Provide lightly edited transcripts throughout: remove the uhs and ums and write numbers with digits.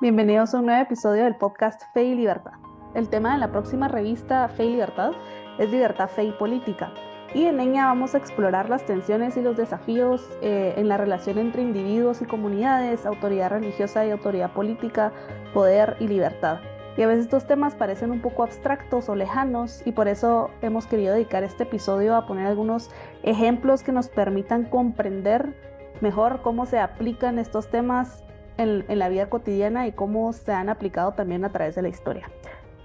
Bienvenidos a un nuevo episodio del podcast Fe y Libertad. El tema de la próxima revista Fe y Libertad es Libertad, Fe y Política. Y en ella vamos a explorar las tensiones y los desafíos en la relación entre individuos y comunidades, autoridad religiosa y autoridad política, poder y libertad. Y a veces estos temas parecen un poco abstractos o lejanos y por eso hemos querido dedicar este episodio a poner algunos ejemplos que nos permitan comprender mejor cómo se aplican estos temas en la vida cotidiana y cómo se han aplicado también a través de la historia.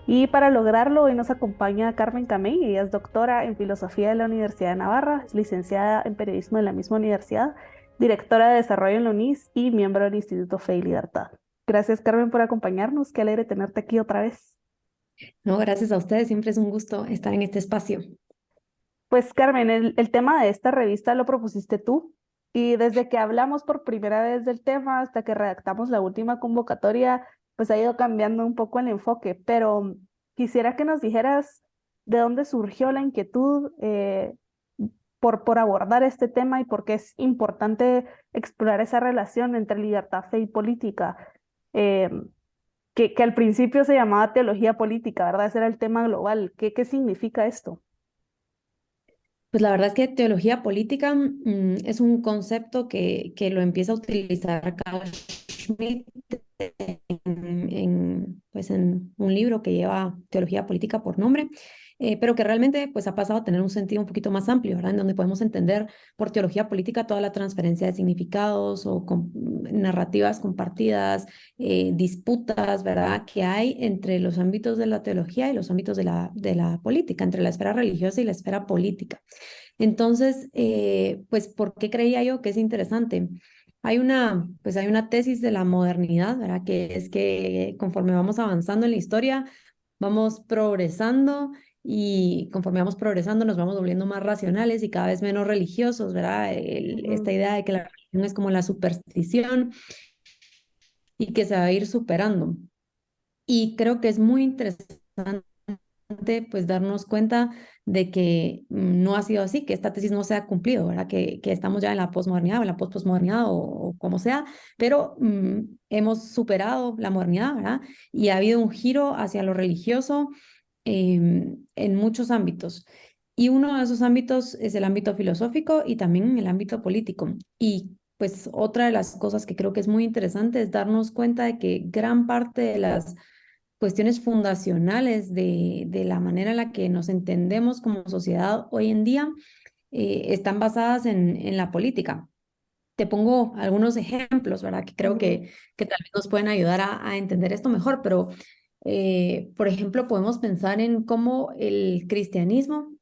Y para lograrlo, hoy nos acompaña Carmen Camey. Ella es doctora en filosofía de la Universidad de Navarra, es licenciada en periodismo de la misma universidad, directora de desarrollo en la UNIS y miembro del Instituto Fe y Libertad. Gracias, Carmen, por acompañarnos. Qué alegre tenerte aquí otra vez. No, gracias a ustedes, siempre es un gusto estar en este espacio. Pues, Carmen, el tema de esta revista lo propusiste tú. Y desde que hablamos por primera vez del tema hasta que redactamos la última convocatoria, pues ha ido cambiando un poco el enfoque, pero quisiera que nos dijeras de dónde surgió la inquietud por abordar este tema y por qué es importante explorar esa relación entre libertad, fe y política, eh, que al principio se llamaba teología política, ¿verdad? Ese era el tema global. ¿Qué significa esto? Pues la verdad es que teología política es un concepto que lo empieza a utilizar Carl Schmitt pues en un libro que lleva teología política por nombre, pero que realmente pues ha pasado a tener un sentido un poquito más amplio, ¿verdad? En donde podemos entender por teología política toda la transferencia de significados o narrativas compartidas, disputas, ¿verdad? Que hay entre los ámbitos de la teología y los ámbitos de la política, entre la esfera religiosa y la esfera política. Entonces, pues, ¿por qué creía yo que es interesante? Pues hay una tesis de la modernidad, ¿verdad? Que es que conforme vamos avanzando en la historia, vamos progresando y conforme vamos progresando nos vamos volviendo más racionales y cada vez menos religiosos, ¿verdad? Esta Ujú. idea de que la religión es como la superstición y que se va a ir superando. Y creo que es muy interesante pues darnos cuenta de que no ha sido así, que esta tesis no se ha cumplido, ¿verdad? Que estamos ya en la posmodernidad o en la posmodernidad o como sea, pero hemos superado la modernidad, ¿verdad? Y ha habido un giro hacia lo religioso en muchos ámbitos. Y uno de esos ámbitos es el ámbito filosófico y también el ámbito político. Y pues otra de las cosas que creo que es muy interesante es darnos cuenta de que gran parte de las cuestiones fundacionales de la manera en la que nos entendemos como sociedad hoy en día están basadas en la política. Te pongo algunos ejemplos, ¿verdad? Que creo Ujú. que tal vez nos pueden ayudar a entender esto mejor, pero por ejemplo, podemos pensar en cómo el cristianismo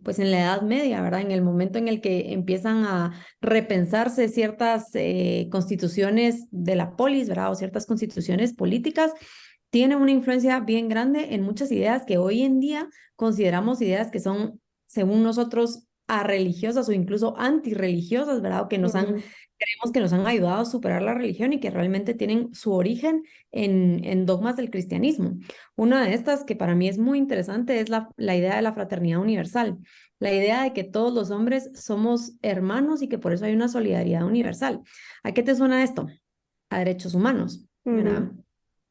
pues en la Edad Media, ¿verdad? En el momento en el que empiezan a repensarse ciertas constituciones de la polis, ¿verdad? O ciertas constituciones políticas, tiene una influencia bien grande en muchas ideas que hoy en día consideramos ideas que son, según nosotros, arreligiosas o incluso antirreligiosas, ¿verdad? O que Ujú. creemos que nos han ayudado a superar la religión y que realmente tienen su origen en dogmas del cristianismo. Una de estas que para mí es muy interesante es la idea de la fraternidad universal, la idea de que todos los hombres somos hermanos y que por eso hay una solidaridad universal. ¿A qué te suena esto? A derechos humanos, ¿verdad? Ujú.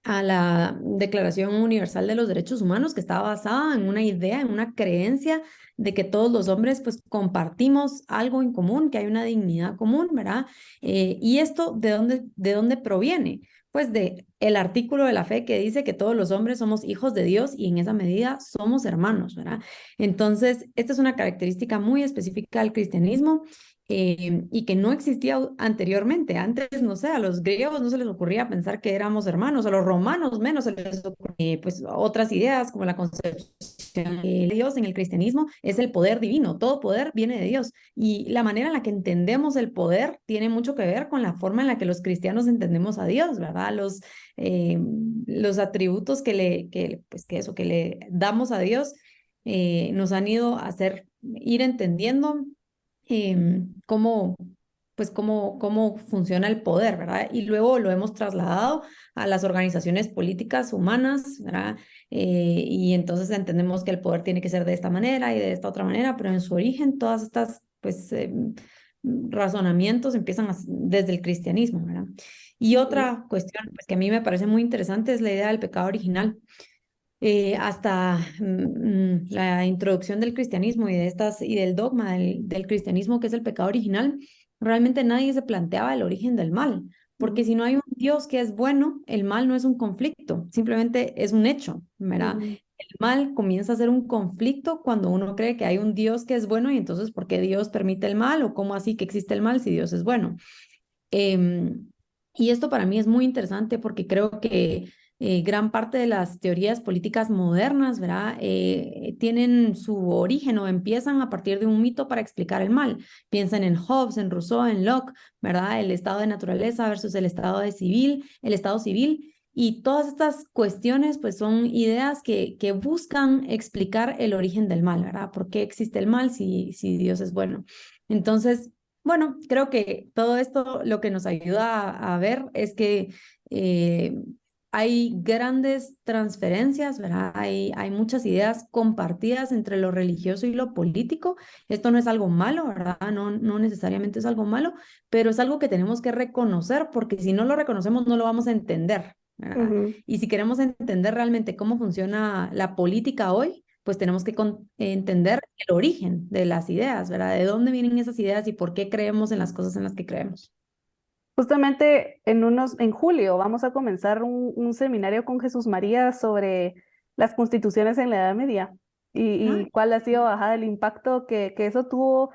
A la Declaración Universal de los Derechos Humanos, que está basada en una idea, en una creencia de que todos los hombres pues compartimos algo en común, que hay una dignidad común, ¿verdad? ¿Y esto de dónde proviene? Pues de el artículo de la fe que dice que todos los hombres somos hijos de Dios y en esa medida somos hermanos, ¿verdad? Entonces, esta es una característica muy específica del cristianismo y que no existía anteriormente. Antes, no sé, a los griegos no se les ocurría pensar que éramos hermanos, a los romanos menos se les ocurría, pues otras ideas como la concepción de Dios en el cristianismo es el poder divino, todo poder viene de Dios y la manera en la que entendemos el poder tiene mucho que ver con la forma en la que los cristianos entendemos a Dios, ¿verdad? Eh, los atributos que le damos a Dios nos han ido a hacer ir entendiendo cómo, pues cómo funciona el poder, ¿verdad? Y luego lo hemos trasladado a las organizaciones políticas humanas, ¿verdad? Y entonces entendemos que el poder tiene que ser de esta manera y de esta otra manera, pero en su origen todas estas, pues, razonamientos empiezan desde el cristianismo, ¿verdad? Y Ujú, otra cuestión pues, que a mí me parece muy interesante es la idea del pecado original. Hasta la introducción del cristianismo y del dogma del cristianismo, que es el pecado original, realmente nadie se planteaba el origen del mal, porque ujú, si no hay un Dios que es bueno, el mal no es un conflicto, simplemente es un hecho, ¿verdad? ujú, El mal comienza a ser un conflicto cuando uno cree que hay un Dios que es bueno y entonces, ¿por qué Dios permite el mal o cómo así que existe el mal si Dios es bueno? Em, y esto para mí es muy interesante porque creo que gran parte de las teorías políticas modernas, ¿verdad? Tienen su origen o empiezan a partir de un mito para explicar el mal. Piensen en Hobbes, en Rousseau, en Locke, ¿verdad? El estado de naturaleza versus el estado civil, el estado civil. Y todas estas cuestiones, pues, son ideas que buscan explicar el origen del mal, ¿verdad? ¿Por qué existe el mal si Dios es bueno? Entonces, bueno, creo que todo esto lo que nos ayuda a ver es que eh, hay grandes transferencias, ¿verdad? Hay muchas ideas compartidas entre lo religioso y lo político. Esto no es algo malo, ¿verdad? No, no necesariamente es algo malo, pero es algo que tenemos que reconocer porque si no lo reconocemos no lo vamos a entender, ¿verdad? ujú. Y si queremos entender realmente cómo funciona la política hoy, pues tenemos que entender el origen de las ideas, ¿verdad? De dónde vienen esas ideas y por qué creemos en las cosas en las que creemos. Justamente en julio vamos a comenzar un seminario con Jesús María sobre las constituciones en la Edad Media Ah, y cuál ha sido ajá, el impacto que eso tuvo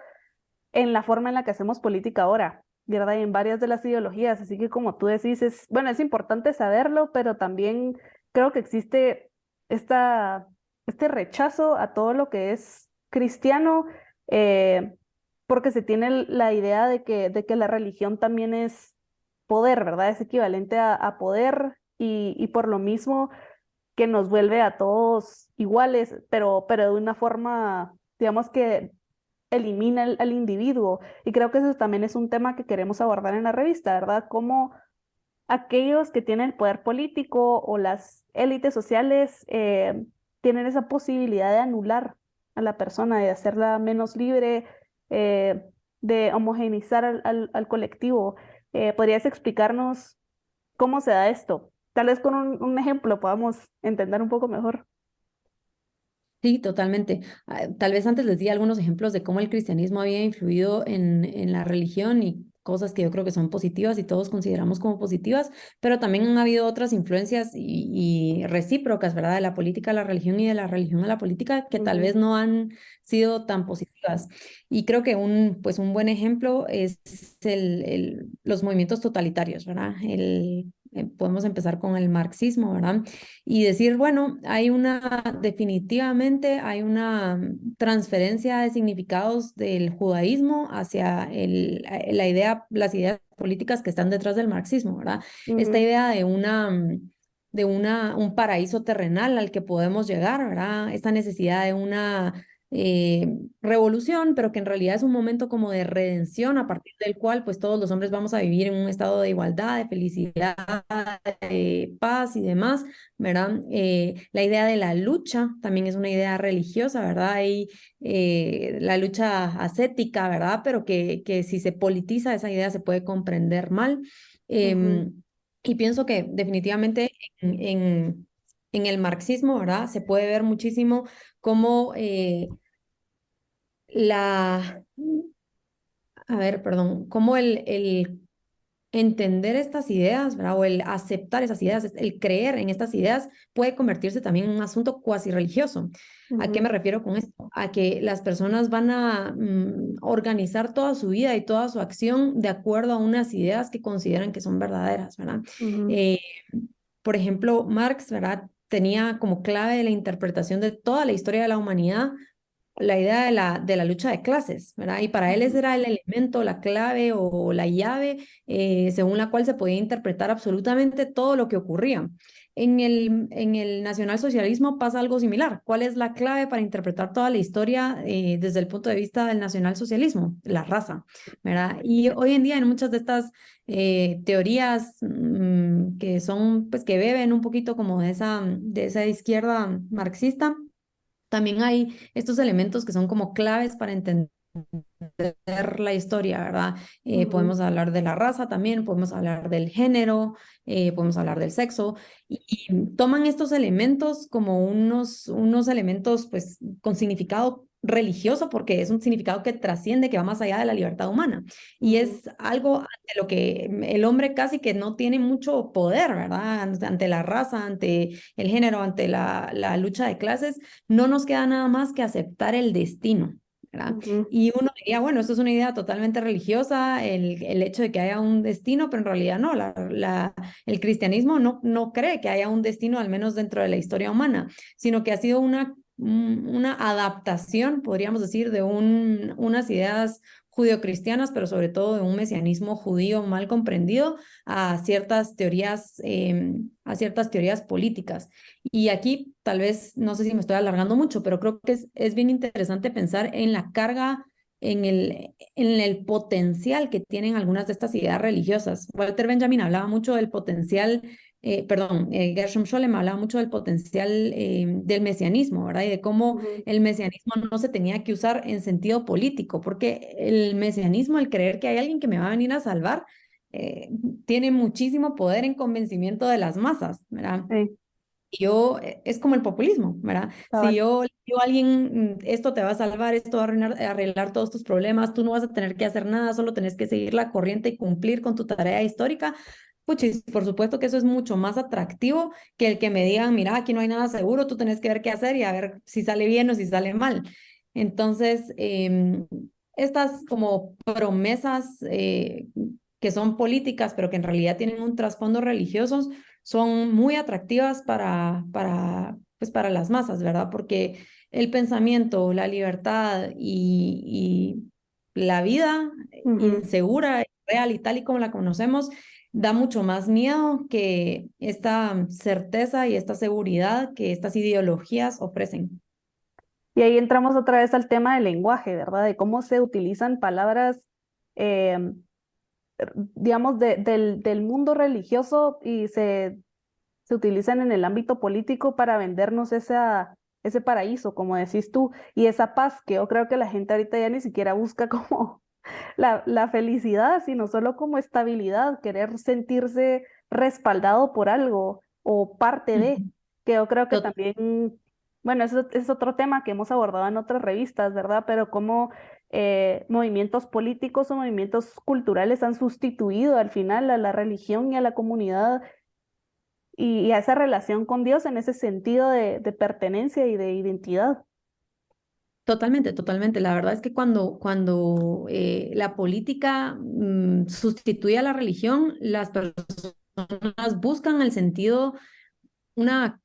en la forma en la que hacemos política ahora, ¿verdad? Y en varias de las ideologías. Así que como tú decís, bueno, es importante saberlo, pero también creo que existe esta, este rechazo a todo lo que es cristiano, eh, porque se tiene la idea de que la religión también es poder, ¿verdad? Es equivalente a poder y por lo mismo que nos vuelve a todos iguales, pero de una forma, digamos que elimina al individuo. Y creo que eso también es un tema que queremos abordar en la revista, ¿verdad? Cómo aquellos que tienen el poder político o las élites sociales tienen esa posibilidad de anular a la persona, de hacerla menos libre, eh, de homogeneizar al colectivo. ¿Podrías explicarnos cómo se da esto? Tal vez con un ejemplo podamos entender un poco mejor. sí, totalmente. Tal vez antes les di algunos ejemplos de cómo el cristianismo había influido en la religión y cosas que yo creo que son positivas y todos consideramos como positivas, pero también han habido otras influencias y recíprocas, ¿verdad? De la política a la religión y de la religión a la política que tal Ujú, vez no han sido tan positivas. Y creo que pues un buen ejemplo es los movimientos totalitarios, ¿verdad? Podemos empezar con el marxismo, ¿verdad? Y decir, bueno, definitivamente hay una transferencia de significados del judaísmo hacia las ideas políticas que están detrás del marxismo, ¿verdad? Esta ujú, idea un paraíso terrenal al que podemos llegar, ¿verdad? Esta necesidad de una revolución, pero que en realidad es un momento como de redención a partir del cual pues todos los hombres vamos a vivir en un estado de igualdad, de felicidad, de paz y demás. ¿Verdad? La idea de la lucha también es una idea religiosa, ¿verdad? Y la lucha ascética, ¿verdad? Pero que si se politiza esa idea se puede comprender mal. ujú, Y pienso que definitivamente en el marxismo, ¿verdad? Se puede ver muchísimo cómo la, a ver, perdón, cómo el entender estas ideas, ¿verdad? O el aceptar esas ideas, el creer en estas ideas puede convertirse también en un asunto cuasi religioso. ¿A qué me ujú, refiero con esto? A que las personas van a organizar toda su vida y toda su acción de acuerdo a unas ideas que consideran que son verdaderas, ¿verdad? ujú, Eh, por ejemplo, Marx, ¿verdad? Tenía como clave de la interpretación de toda la historia de la humanidad la idea de la lucha de clases, ¿verdad? Y para él ese ujú. era el elemento, la clave o la llave según la cual se podía interpretar absolutamente todo lo que ocurría. En el nacionalsocialismo pasa algo similar. ¿Cuál es la clave para interpretar toda la historia desde el punto de vista del nacionalsocialismo? La raza, ¿verdad? Y hoy en día en muchas de estas teorías que son, pues que beben un poquito como de esa izquierda marxista, también hay estos elementos que son como claves para entender la historia, ¿verdad? Ujú, Podemos hablar de la raza también, podemos hablar del género, podemos hablar del sexo, y toman estos elementos como unos elementos pues con significado religioso, porque es un significado que trasciende, que va más allá de la libertad humana. Y ujú, es algo ante lo que el hombre casi que no tiene mucho poder, ¿verdad? Ante la raza, ante el género, ante la lucha de clases, no nos queda nada más que aceptar el destino, ¿verdad? ujú. Y uno diría, bueno, esto es una idea totalmente religiosa, el hecho de que haya un destino, pero en realidad no, el cristianismo no cree que haya un destino, al menos dentro de la historia humana, sino que ha sido una adaptación, podríamos decir, de unas ideas judio-cristianas, pero sobre todo de un mesianismo judío mal comprendido a ciertas teorías políticas. Y aquí tal vez, no sé si me estoy alargando mucho, pero creo que es bien interesante pensar en la carga, en el potencial que tienen algunas de estas ideas religiosas. Walter Benjamin hablaba mucho del potencial, Gershom Scholem hablaba mucho del potencial del mesianismo, ¿verdad? Y de cómo Ujú. el mesianismo no se tenía que usar en sentido político, porque el mesianismo, el creer que hay alguien que me va a venir a salvar, eh, tiene muchísimo poder en convencimiento de las masas, ¿verdad? Sí, Es como el populismo, ¿verdad? Si cabal. yo le digo a alguien, esto te va a salvar, esto va a arreglar todos tus problemas, tú no vas a tener que hacer nada, solo tenés que seguir la corriente y cumplir con tu tarea histórica, puchis, por supuesto que eso es mucho más atractivo que el que me digan, mira, aquí no hay nada seguro, tú tenés que ver qué hacer y a ver si sale bien o si sale mal. Entonces, estas como promesas que son políticas, pero que en realidad tienen un trasfondo religioso, son muy atractivas pues para las masas, ¿verdad? Porque el pensamiento, la libertad y la vida Ujú. insegura, real y tal y como la conocemos, da mucho más miedo que esta certeza y esta seguridad que estas ideologías ofrecen. Y ahí entramos otra vez al tema del lenguaje, ¿verdad? De cómo se utilizan palabras, eh, digamos, del mundo religioso y se utilizan en el ámbito político para vendernos ese paraíso, como decís tú, y esa paz que yo creo que la gente ahorita ya ni siquiera busca como la felicidad, sino solo como estabilidad, querer sentirse respaldado por algo o parte de, Ujú. que yo creo que Tot- también, bueno, eso es otro tema que hemos abordado en otras revistas, ¿verdad? Pero cómo movimientos políticos o movimientos culturales han sustituido al final a la religión y a la comunidad y a esa relación con Dios en ese sentido de pertenencia y de identidad. Totalmente, totalmente. La verdad es que cuando la política sustituye a la religión, las personas buscan el sentido, una,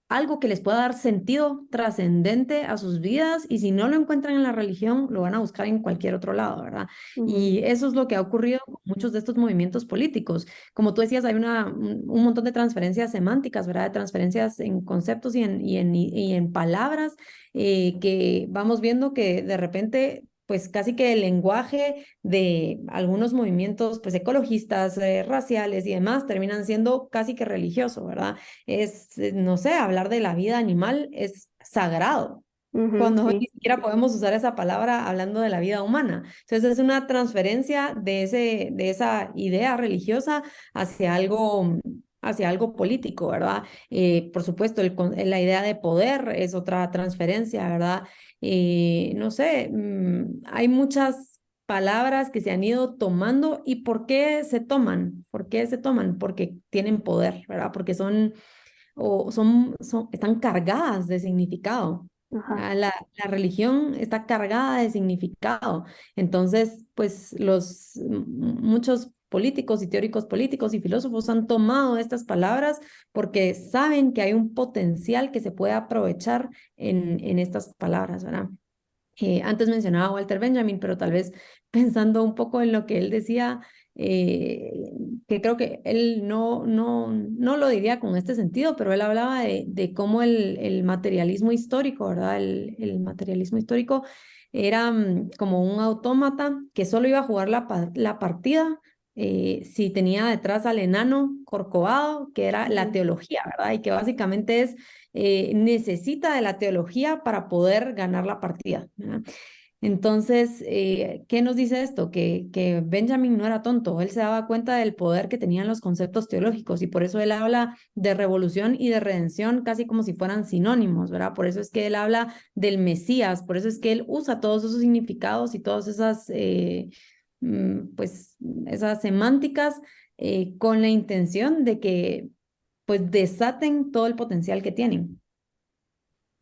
algo que les pueda dar sentido trascendente a sus vidas, y si no lo encuentran en la religión, lo van a buscar en cualquier otro lado, ¿verdad? Ujú, Y eso es lo que ha ocurrido con muchos de estos movimientos políticos. Como tú decías, hay un montón de transferencias semánticas, ¿verdad? De transferencias en conceptos y en palabras, que vamos viendo que de repente pues casi que el lenguaje de algunos movimientos pues ecologistas, raciales y demás terminan siendo casi que religioso, ¿verdad? No sé, hablar de la vida animal es sagrado, ujú, cuando hoy sí. ni siquiera podemos usar esa palabra hablando de la vida humana. Entonces es una transferencia de esa idea religiosa hacia algo político, ¿verdad? Por supuesto, la idea de poder es otra transferencia, ¿verdad? No sé, hay muchas palabras que se han ido tomando. ¿Y por qué se toman? ¿Por qué se toman? Porque tienen poder, ¿verdad? Porque están cargadas de significado. Ajá. La religión está cargada de significado. Entonces, pues muchos políticos y teóricos políticos y filósofos han tomado estas palabras porque saben que hay un potencial que se puede aprovechar en estas palabras, ¿verdad? Antes mencionaba a Walter Benjamin, pero tal vez pensando un poco en lo que él decía, eh, que creo que él no lo diría con este sentido, pero él hablaba de cómo el materialismo histórico, ¿verdad? El materialismo histórico era como un autómata que solo iba a jugar la partida si tenía detrás al enano Corcovado, que era la Ujú, teología, ¿verdad? Y que básicamente necesita de la teología para poder ganar la partida, ¿verdad? Entonces, ¿qué nos dice esto? Que Benjamin no era tonto, él se daba cuenta del poder que tenían los conceptos teológicos y por eso él habla de revolución y de redención casi como si fueran sinónimos, ¿verdad? Por eso es que él habla del Mesías, por eso es que él usa todos esos significados y todas esas, pues, esas semánticas con la intención de que, pues, desaten todo el potencial que tienen.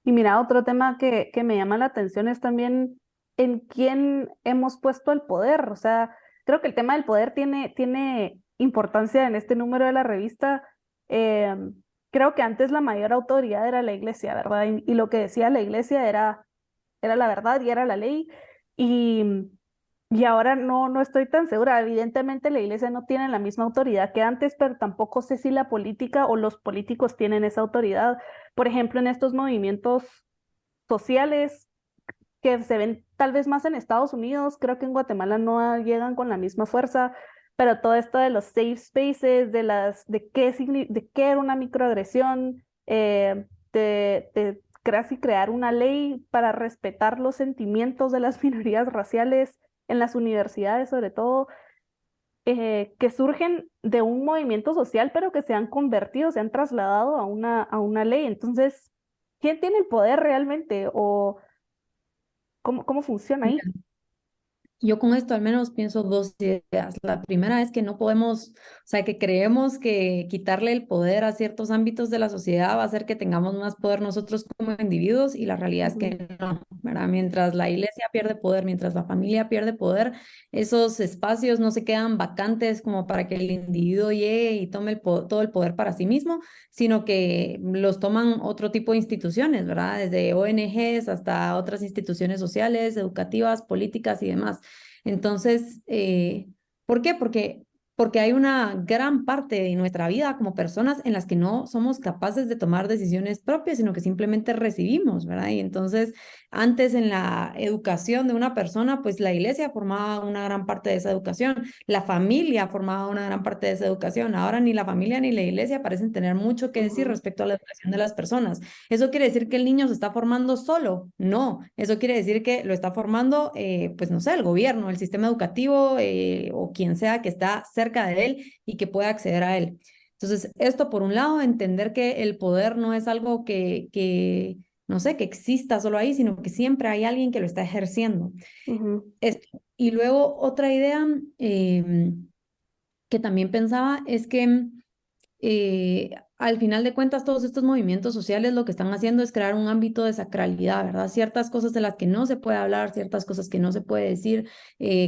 Y mira, otro tema que me llama la atención es también en quién hemos puesto el poder. O sea, creo que el tema del poder tiene importancia en este número de la revista. Eh, Creo que antes la mayor autoridad era la iglesia, ¿verdad? Y lo que decía la iglesia era la verdad y era la ley. Y, y ahora no estoy tan segura. Evidentemente la iglesia no tiene la misma autoridad que antes, pero tampoco sé si la política o los políticos tienen esa autoridad. Por ejemplo, en estos movimientos sociales que se ven tal vez más en Estados Unidos, creo que en Guatemala no llegan con la misma fuerza, pero todo esto de los safe spaces, de qué era una microagresión, de casi crear una ley para respetar los sentimientos de las minorías raciales en las universidades, sobre todo, que surgen de un movimiento social, pero que se han convertido, se han trasladado a una ley. Entonces, ¿quién tiene el poder realmente? ¿O cómo funciona ahí? Yo con esto al menos pienso dos ideas. La primera es que no podemos, o sea, que creemos que quitarle el poder a ciertos ámbitos de la sociedad va a hacer que tengamos más poder nosotros como individuos y la realidad es Ujú, que no, ¿verdad? Mientras la iglesia pierde poder, mientras la familia pierde poder, esos espacios no se quedan vacantes como para que el individuo llegue y tome todo el poder para sí mismo, sino que los toman otro tipo de instituciones, ¿verdad? Desde ONGs hasta otras instituciones sociales, educativas, políticas y demás. Entonces, ¿por qué? Porque hay una gran parte de nuestra vida como personas en las que no somos capaces de tomar decisiones propias, sino que simplemente recibimos, ¿verdad? Y entonces, antes en la educación de una persona, pues la iglesia formaba una gran parte de esa educación, la familia formaba una gran parte de esa educación. Ahora ni la familia ni la iglesia parecen tener mucho que decir ujú. respecto a la educación de las personas. ¿Eso quiere decir que el niño se está formando solo? No, eso quiere decir que lo está formando, pues no sé, el gobierno, el sistema educativo o quien sea que está cerca de él y que pueda acceder a él. Entonces, esto por un lado, entender que el poder no es algo no sé, que exista solo ahí, sino que siempre hay alguien que lo está ejerciendo. Ujú, Esto. Y luego otra idea que también pensaba es que al final de cuentas, todos estos movimientos sociales lo que están haciendo es crear un ámbito de sacralidad, ¿verdad? Ciertas cosas de las que no se puede hablar, ciertas cosas que no se puede decir,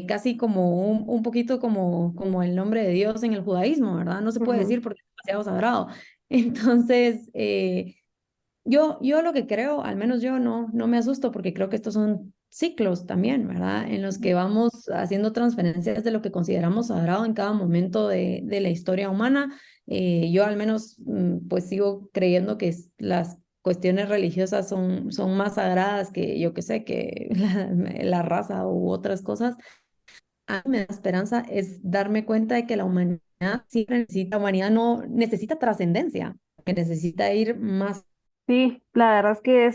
casi como un poquito como el nombre de Dios en el judaísmo, ¿verdad? No se puede ujú, decir porque es demasiado sagrado. Entonces, yo lo que creo, al menos yo no me asusto porque creo que estos son ciclos también, ¿verdad? En los que vamos haciendo transferencias de lo que consideramos sagrado en cada momento de la historia humana. Yo al menos pues sigo creyendo que las cuestiones religiosas son más sagradas que yo que sé, que la raza u otras cosas. A mí me da esperanza es darme cuenta de que la humanidad siempre necesita, la humanidad no necesita trascendencia, que necesita ir más. sí, la verdad es que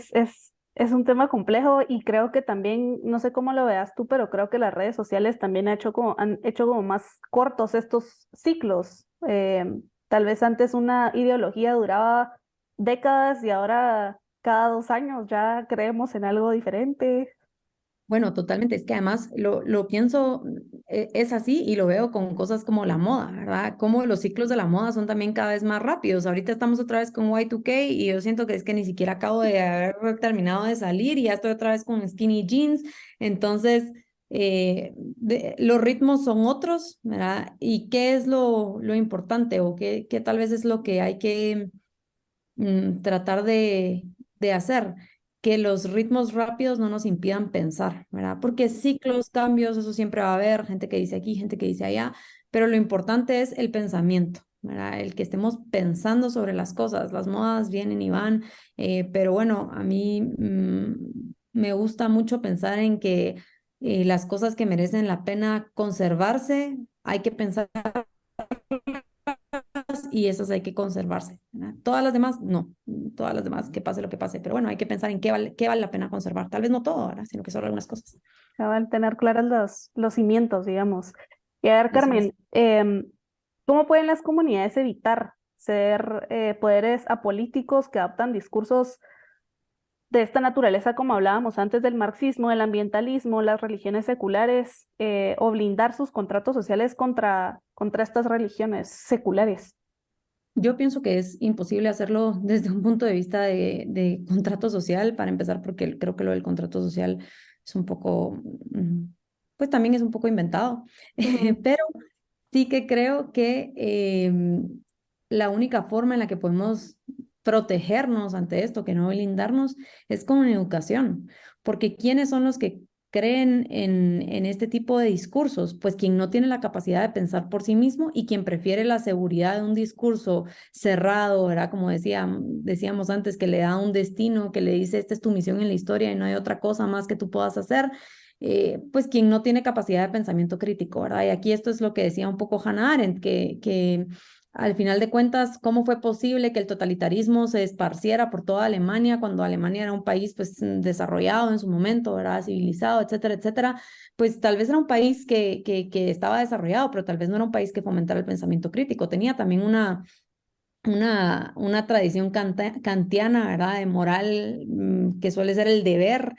es un tema complejo y creo que también, no sé cómo lo veas tú, pero creo que las redes sociales también han hecho como más cortos estos ciclos. Tal vez antes una ideología duraba décadas y ahora cada 2 años ya creemos en algo diferente. Bueno, totalmente. Es que además lo pienso, es así y lo veo con cosas como la moda, ¿verdad? Como los ciclos de la moda son también cada vez más rápidos. Ahorita estamos otra vez con Y2K y yo siento que es que ni siquiera acabo de haber terminado de salir y ya estoy otra vez con skinny jeans. Entonces, los ritmos son otros, ¿verdad? ¿Y qué es lo importante o qué tal vez es lo que hay que tratar de hacer? Que los ritmos rápidos no nos impidan pensar, ¿verdad? Porque ciclos, cambios, eso siempre va a haber, gente que dice aquí, gente que dice allá, pero lo importante es el pensamiento, ¿verdad? El que estemos pensando sobre las cosas. Las modas vienen y van, pero bueno, a mí me gusta mucho pensar en que las cosas que merecen la pena conservarse, hay que pensar y esas hay que conservarse, ¿verdad? Todas las demás, no, todas las demás, que pase lo que pase, pero bueno, hay que pensar en qué vale la pena conservar, tal vez no todo, ¿verdad? Sino que solo algunas cosas. cabal, tener claras los cimientos, digamos. Y a ver, Así es. Carmen, ¿cómo pueden las comunidades evitar ser poderes apolíticos que adoptan discursos de esta naturaleza, como hablábamos antes del marxismo, el ambientalismo, las religiones seculares, o blindar sus contratos sociales contra estas religiones seculares? Yo pienso que es imposible hacerlo desde un punto de vista de contrato social, para empezar, porque creo que lo del contrato social es un poco, pues también es un poco inventado, Ujú, pero sí que creo que la única forma en la que podemos protegernos ante esto, que no blindarnos, es con educación, porque ¿quiénes son los que creen en este tipo de discursos? Pues quien no tiene la capacidad de pensar por sí mismo y quien prefiere la seguridad de un discurso cerrado, ¿verdad? Como decíamos antes, que le da un destino, que le dice, esta es tu misión en la historia y no hay otra cosa más que tú puedas hacer. Pues quien no tiene capacidad de pensamiento crítico, ¿verdad? Y aquí esto es lo que decía un poco Hannah Arendt, que al final de cuentas, ¿cómo fue posible que el totalitarismo se esparciera por toda Alemania cuando Alemania era un país pues desarrollado en su momento, ¿verdad? Civilizado, etcétera, etcétera? Pues tal vez era un país que estaba desarrollado, pero tal vez no era un país que fomentara el pensamiento crítico. Tenía también una tradición kantiana, ¿verdad? De moral, que suele ser el deber,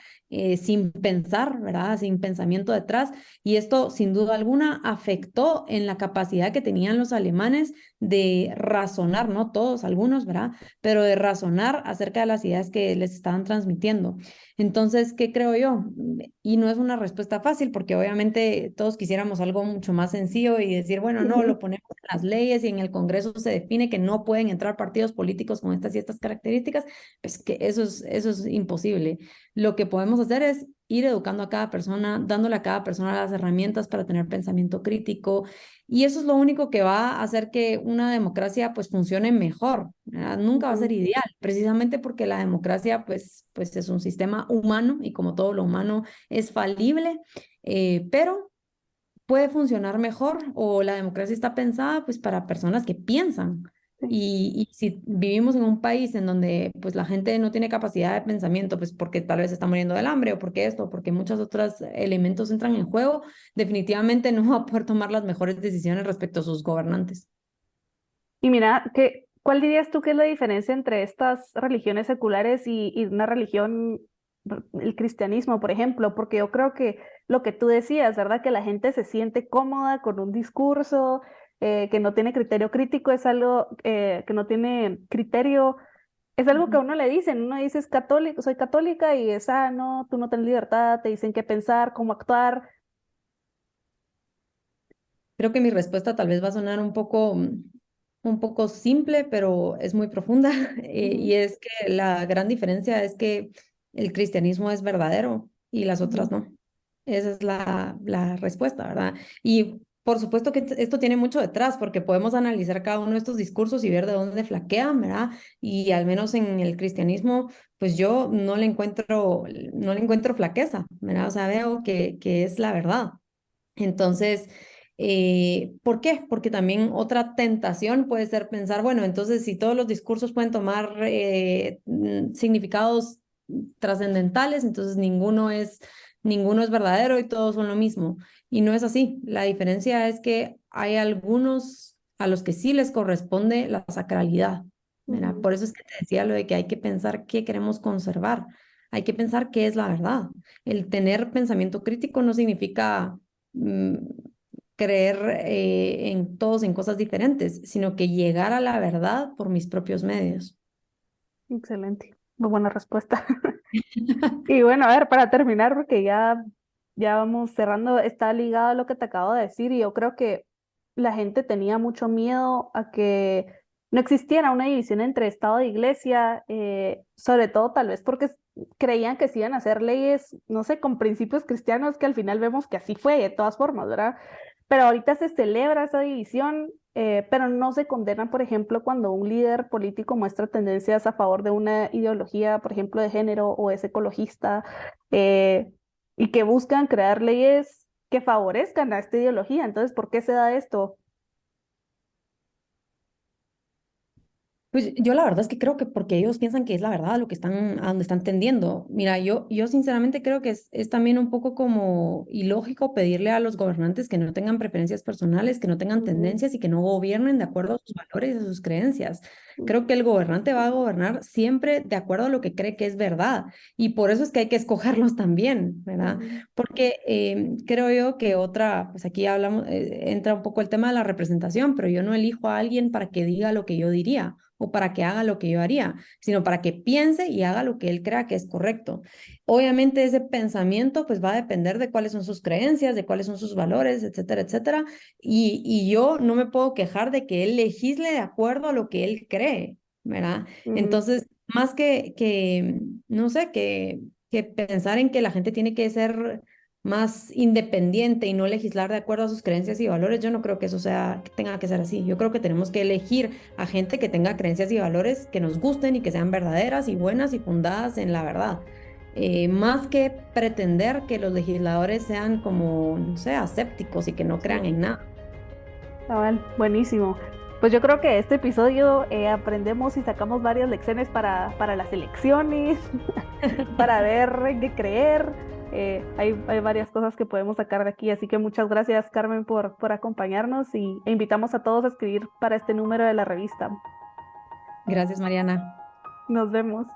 sin pensar, ¿verdad? Sin pensamiento detrás. Y esto, sin duda alguna, afectó en la capacidad que tenían los alemanes de razonar, no todos, algunos, ¿verdad? Pero de razonar acerca de las ideas que les estaban transmitiendo. Entonces, ¿qué creo yo? Y no es una respuesta fácil, porque obviamente todos quisiéramos algo mucho más sencillo y decir, bueno, no, ujú. lo ponemos en las leyes y en el Congreso se define que no pueden entrar partidos políticos con estas y estas características. Pues que eso es imposible. Lo que podemos hacer es ir educando a cada persona, dándole a cada persona las herramientas para tener pensamiento crítico, y eso es lo único que va a hacer que una democracia pues funcione mejor, ¿verdad? Nunca va a ser Ujú. ideal, precisamente porque la democracia pues es un sistema humano y como todo lo humano es falible, pero puede funcionar mejor, o la democracia está pensada pues para personas que piensan. Sí. Y si vivimos en un país en donde pues la gente no tiene capacidad de pensamiento, pues porque tal vez está muriendo del hambre o porque esto, o porque muchos otros elementos entran en juego, definitivamente no va a poder tomar las mejores decisiones respecto a sus gobernantes. Y mira, ¿cuál dirías tú que es la diferencia entre estas religiones seculares y una religión, el cristianismo, por ejemplo? Porque yo creo que lo que tú decías, ¿verdad? Que la gente se siente cómoda con un discurso, que no tiene criterio crítico, es algo que no tiene criterio, es algo que a Ujú. uno le dicen, uno dice es católico, soy católica y es, no, tú no tienes libertad, te dicen qué pensar, cómo actuar. Creo que mi respuesta tal vez va a sonar un poco simple, pero es muy profunda. Y Ujú, es que la gran diferencia es que el cristianismo es verdadero y las otras ujú. no. Esa es la respuesta, ¿verdad? Y por supuesto que esto tiene mucho detrás, porque podemos analizar cada uno de estos discursos y ver de dónde flaquean, ¿verdad? Y al menos en el cristianismo, pues yo no le encuentro flaqueza, ¿verdad? O sea, veo que es la verdad. Entonces, ¿por qué? Porque también otra tentación puede ser pensar, bueno, entonces si todos los discursos pueden tomar significados trascendentales, entonces ninguno es verdadero y todos son lo mismo. Y no es así. La diferencia es que hay algunos a los que sí les corresponde la sacralidad, ¿verdad? Ujú. Por eso es que te decía lo de que hay que pensar qué queremos conservar. Hay que pensar qué es la verdad. El tener pensamiento crítico no significa mm, creer en cosas diferentes, sino que llegar a la verdad por mis propios medios. Excelente, muy buena respuesta. Y bueno, a ver, para terminar, porque ya vamos cerrando, está ligado a lo que te acabo de decir y yo creo que la gente tenía mucho miedo a que no existiera una división entre Estado e Iglesia, sobre todo tal vez porque creían que se iban a hacer leyes, no sé, con principios cristianos, que al final vemos que así fue de todas formas, ¿verdad? Pero ahorita se celebra esa división, pero no se condena, por ejemplo, cuando un líder político muestra tendencias a favor de una ideología, por ejemplo, de género o es ecologista, eh, y que buscan crear leyes que favorezcan a esta ideología. Entonces, ¿por qué se da esto? Pues yo la verdad es que creo que porque ellos piensan que es la verdad lo que están, a donde están tendiendo. Mira, yo sinceramente creo que es también un poco como ilógico pedirle a los gobernantes que no tengan preferencias personales, que no tengan Ujú, tendencias y que no gobiernen de acuerdo a sus valores y a sus creencias. ujú, Creo que el gobernante va a gobernar siempre de acuerdo a lo que cree que es verdad y por eso es que hay que escogerlos también, ¿verdad? ujú, Porque creo yo que otra, pues aquí hablamos, entra un poco el tema de la representación, pero yo no elijo a alguien para que diga lo que yo diría o para que haga lo que yo haría, sino para que piense y haga lo que él crea que es correcto. Obviamente ese pensamiento pues va a depender de cuáles son sus creencias, de cuáles son sus valores, etcétera, etcétera. Y yo no me puedo quejar de que él legisle de acuerdo a lo que él cree, ¿verdad? ujú. Entonces, más no sé, que pensar en que la gente tiene que ser más independiente y no legislar de acuerdo a sus creencias y valores, yo no creo que eso sea, que tenga que ser así. Yo creo que tenemos que elegir a gente que tenga creencias y valores que nos gusten y que sean verdaderas y buenas y fundadas en la verdad. Más que pretender que los legisladores sean como, no sé, asépticos y que no crean Sí, en nada. cabal, buenísimo. Pues yo creo que este episodio aprendemos y sacamos varias lecciones para las elecciones, para ver en qué creer. Hay varias cosas que podemos sacar de aquí, así que muchas gracias, Carmen, por acompañarnos e invitamos a todos a escribir para este número de la revista. Gracias, Mariana. Nos vemos.